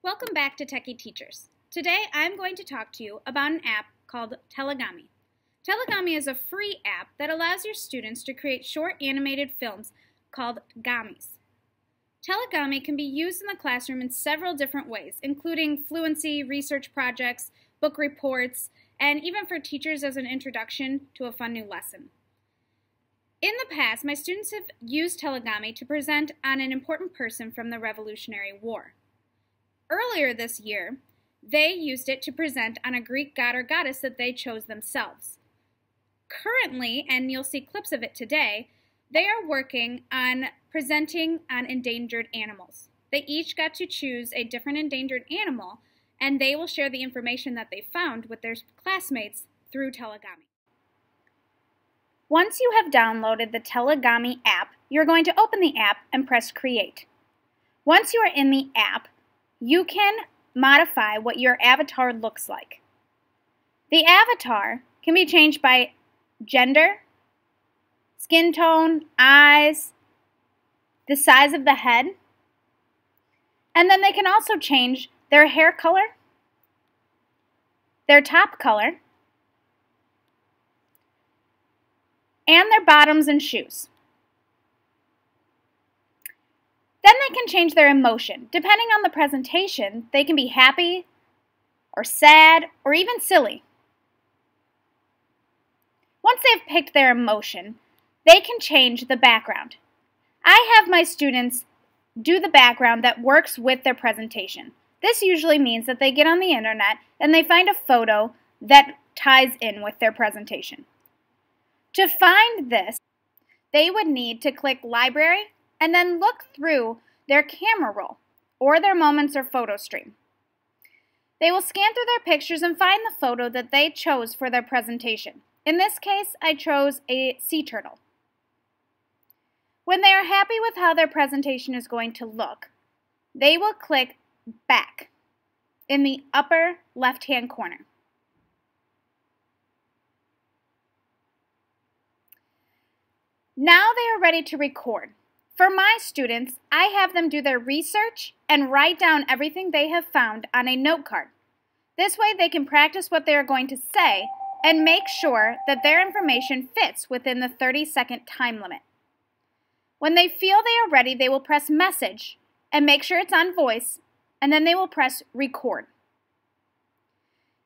Welcome back to Techie Teachers. Today I'm going to talk to you about an app called Tellagami. Tellagami is a free app that allows your students to create short animated films called gamis. Tellagami can be used in the classroom in several different ways, including fluency, research projects, book reports, and even for teachers as an introduction to a fun new lesson. In the past, my students have used Tellagami to present on an important person from the Revolutionary War. Earlier this year, they used it to present on a Greek god or goddess that they chose themselves. Currently, and you'll see clips of it today, they are working on presenting on endangered animals. They each got to choose a different endangered animal, and they will share the information that they found with their classmates through Tellagami. Once you have downloaded the Tellagami app, you're going to open the app and press Create. Once you are in the app, you can modify what your avatar looks like. The avatar can be changed by gender, skin tone, eyes, the size of the head, and then they can also change their hair color, their top color, and their bottoms and shoes. Then they can change their emotion. Depending on the presentation, they can be happy, or sad, or even silly. Once they've picked their emotion, they can change the background. I have my students do the background that works with their presentation. This usually means that they get on the internet and they find a photo that ties in with their presentation. To find this, they would need to click Library and then look through their camera roll or their moments or photo stream. They will scan through their pictures and find the photo that they chose for their presentation. In this case, I chose a sea turtle. When they are happy with how their presentation is going to look, they will click Back in the upper left-hand corner. Now they are ready to record. For my students, I have them do their research and write down everything they have found on a note card. This way they can practice what they are going to say and make sure that their information fits within the 30-second time limit. When they feel they are ready, they will press Message and make sure it's on voice, and then they will press Record.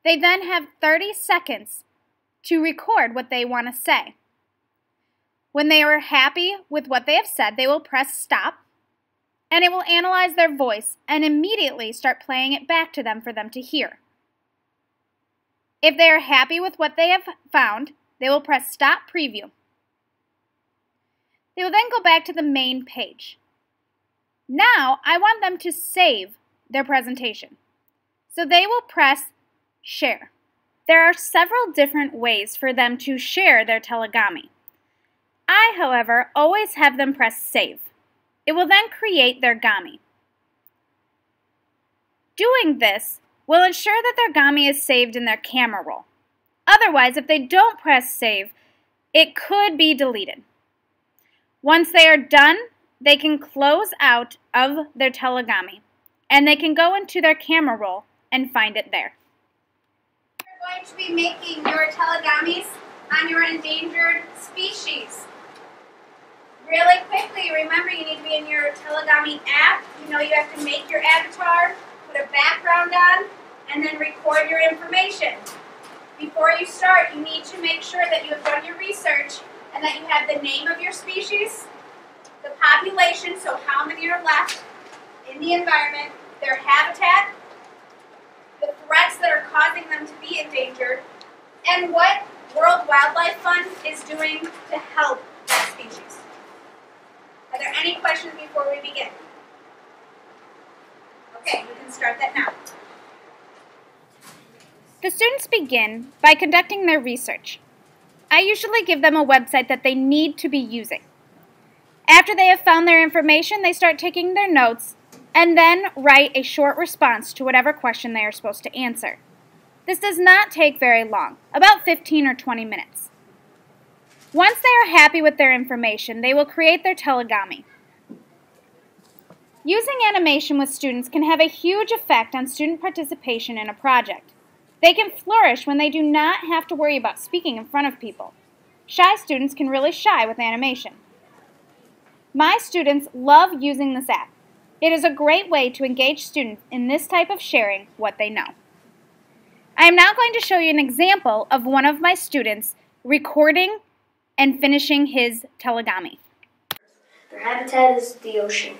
They then have 30 seconds to record what they want to say. When they are happy with what they have said, they will press Stop, and it will analyze their voice and immediately start playing it back to them for them to hear. If they are happy with what they have found, they will press Stop Preview. They will then go back to the main page. Now, I want them to save their presentation. So they will press Share. There are several different ways for them to share their Tellagami. I, however, always have them press Save. It will then create their Gami. Doing this will ensure that their Gami is saved in their camera roll. Otherwise, if they don't press Save, it could be deleted. Once they are done, they can close out of their Tellagami, and they can go into their camera roll and find it there. You're going to be making your Tellagamis on your endangered species. Really quickly, remember you need to be in your Tellagami app. You know you have to make your avatar, put a background on, and then record your information. Before you start, you need to make sure that you have done your research and that you have the name of your species, the population, so how many are left in the environment, their habitat, the threats that are causing them to be endangered, and what World Wildlife Fund is doing to help that species. Are there any questions before we begin? Okay, we can start that now. The students begin by conducting their research. I usually give them a website that they need to be using. After they have found their information, they start taking their notes and then write a short response to whatever question they are supposed to answer. This does not take very long, about 15 or 20 minutes. Once they are happy with their information, they will create their Tellagami. Using animation with students can have a huge effect on student participation in a project. They can flourish when they do not have to worry about speaking in front of people. Shy students can really shine with animation. My students love using this app. It is a great way to engage students in this type of sharing what they know. I am now going to show you an example of one of my students recording and finishing his Tellagami. Their habitat is the ocean.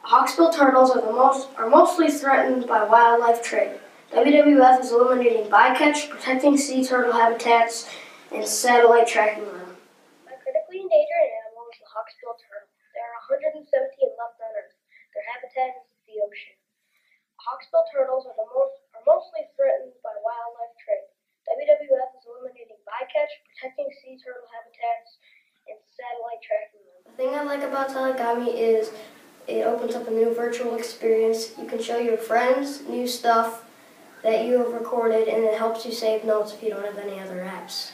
Hawksbill turtles are mostly threatened by wildlife trade. WWF is eliminating bycatch, protecting sea turtle habitats, and satellite tracking them. A critically endangered animal is the hawksbill turtle. There are 117 left on Earth. Their habitat is the ocean. Hawksbill turtles are mostly threatened by wildlife trade. WWF is eliminating bycatch, protecting sea turtle habitats, and satellite tracking them. The thing I like about Tellagami is it opens up a new virtual experience. You can show your friends new stuff that you have recorded, and it helps you save notes if you don't have any other apps.